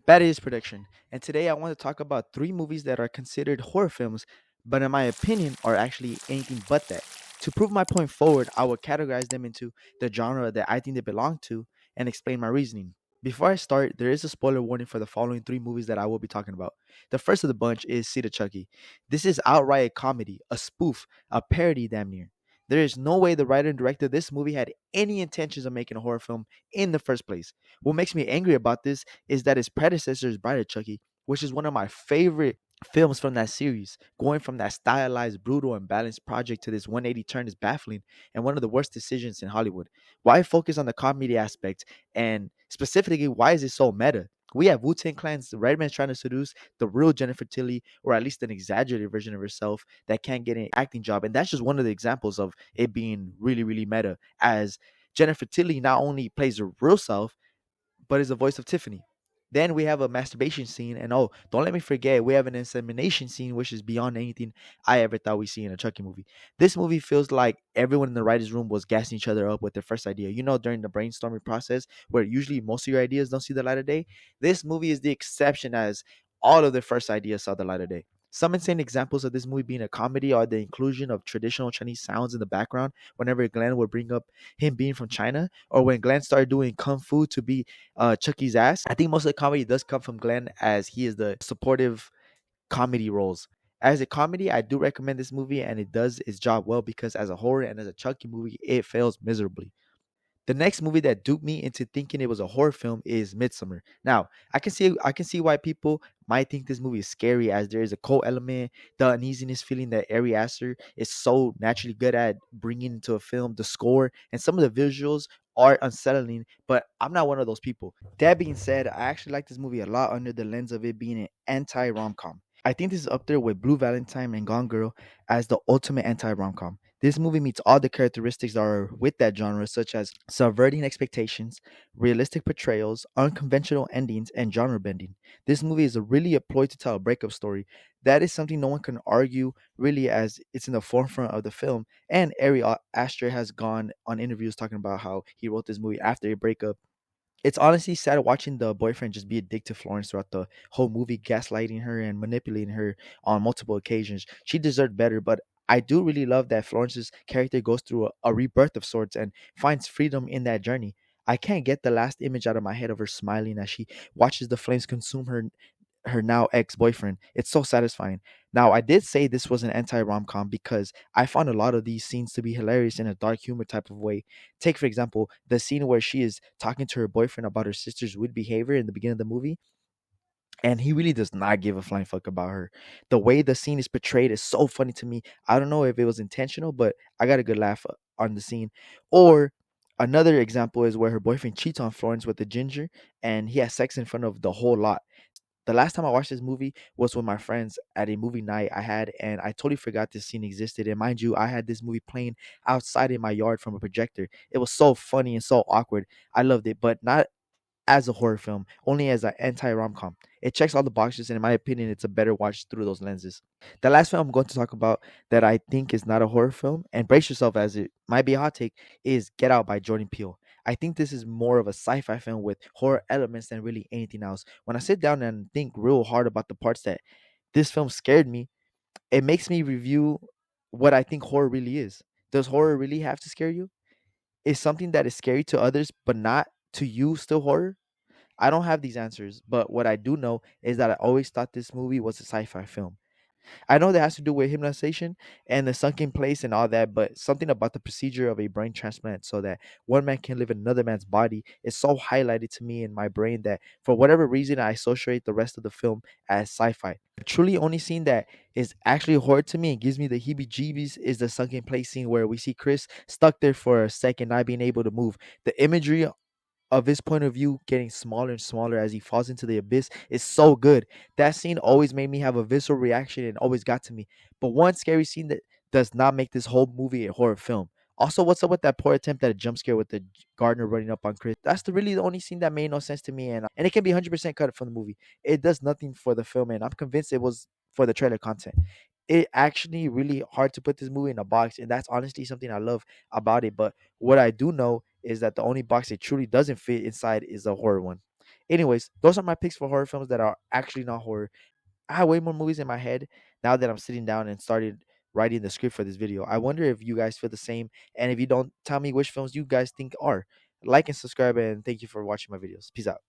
That is prediction. And today I want to talk about three movies that are considered horror films, but in my opinion are actually anything but that. To prove my point forward, I will categorize them into the genre that I think they belong to and explain my reasoning. Before I start, there is a spoiler warning for the following three movies that I will be talking about. The first of the bunch is Seed of Chucky. This is outright a comedy, a spoof, a parody damn near. There is no way the writer and director of this movie had any intentions of making a horror film in the first place. What makes me angry about this is that his predecessor is Bride of Chucky, which is one of my favorite films from that series. Going from that stylized, brutal, and balanced project to this 180 turn is baffling and one of the worst decisions in Hollywood. Why focus on the comedy aspect, and specifically, why is it so meta? We have Wu-Tang Clan's Redman's trying to seduce the real Jennifer Tilly, or at least an exaggerated version of herself that can't get an acting job. And that's just one of the examples of it being really, really meta. As Jennifer Tilly not only plays her real self, but is the voice of Tiffany. Then we have a masturbation scene, and oh, don't let me forget, we have an insemination scene, which is beyond anything I ever thought we'd see in a Chucky movie. This movie feels like everyone in the writer's room was gassing each other up with their first idea. You know, during the brainstorming process, where usually most of your ideas don't see the light of day, this movie is the exception, as all of their first ideas saw the light of day. Some insane examples of this movie being a comedy are the inclusion of traditional Chinese sounds in the background whenever Glenn would bring up him being from China, or when Glenn started doing kung fu to be Chucky's ass. I think most of the comedy does come from Glenn, as he is the supportive comedy roles. As a comedy, I do recommend this movie, and it does its job well, because as a horror and as a Chucky movie, it fails miserably. The next movie that duped me into thinking it was a horror film is Midsummer. Now, I can see why people might think this movie is scary, as there is a cult element, the uneasiness feeling that Ari Aster is so naturally good at bringing into a film, the score and some of the visuals are unsettling, but I'm not one of those people. That being said, I actually like this movie a lot under the lens of it being an anti rom com. I think this is up there with Blue Valentine and Gone Girl as the ultimate anti rom com. This movie meets all the characteristics that are with that genre, such as subverting expectations, realistic portrayals, unconventional endings, and genre bending. This movie is really a ploy to tell a breakup story. That is something no one can argue, really, as it's in the forefront of the film. And Aster has gone on interviews talking about how he wrote this movie after a breakup. It's honestly sad watching the boyfriend just be a dick to Florence throughout the whole movie, gaslighting her and manipulating her on multiple occasions. She deserved better, but I do really love that Florence's character goes through a rebirth of sorts and finds freedom in that journey. I can't get the last image out of my head of her smiling as she watches the flames consume her now ex-boyfriend. It's so satisfying. Now, I did say this was an anti-rom-com because I found a lot of these scenes to be hilarious in a dark humor type of way. Take, for example, the scene where she is talking to her boyfriend about her sister's weird behavior in the beginning of the movie, and he really does not give a flying fuck about her. The way the scene is portrayed is so funny to me. I don't know if it was intentional, but I got a good laugh on the scene. Or another example is where her boyfriend cheats on Florence with the ginger, and he has sex in front of the whole lot. The last time I watched this movie was with my friends at a movie night I had, and I totally forgot this scene existed. And mind you, I had this movie playing outside in my yard from a projector. It was so funny and so awkward. I loved it, but not as a horror film, only as an anti rom com. It checks all the boxes, and in my opinion, it's a better watch through those lenses. The last film I'm going to talk about that I think is not a horror film, and brace yourself as it might be a hot take, is Get Out by Jordan Peele. I think this is more of a sci fi film with horror elements than really anything else. When I sit down and think real hard about the parts that this film scared me, it makes me review what I think horror really is. Does horror really have to scare you? Is something that is scary to others but not to you still horror? I don't have these answers, but what I do know is that I always thought this movie was a sci-fi film. I know that has to do with hypnotization and the sunken place and all that, but something about the procedure of a brain transplant so that one man can live in another man's body is so highlighted to me in my brain that for whatever reason I associate the rest of the film as sci-fi. The truly only scene that is actually horror to me and gives me the heebie-jeebies is the sunken place scene where we see Chris stuck there for a second, not being able to move. The imagery of his point of view getting smaller and smaller as he falls into the abyss is so good. That scene always made me have a visceral reaction and always got to me. But one scary scene that does not make this whole movie a horror film. Also, what's up with that poor attempt at a jump scare with the gardener running up on Chris? That's really the only scene that made no sense to me, and it can be 100% cut from the movie. It does nothing for the film, and I'm convinced it was for the trailer content. It actually really hard to put this movie in a box, and that's honestly something I love about it. But what I do know is that the only box it truly doesn't fit inside is a horror one. Anyways, those are my picks for horror films that are actually not horror. I have way more movies in my head now that I'm sitting down and started writing the script for this video. I wonder if you guys feel the same, and if you don't, tell me which films you guys think are. Like and subscribe, and thank you for watching my videos. Peace out.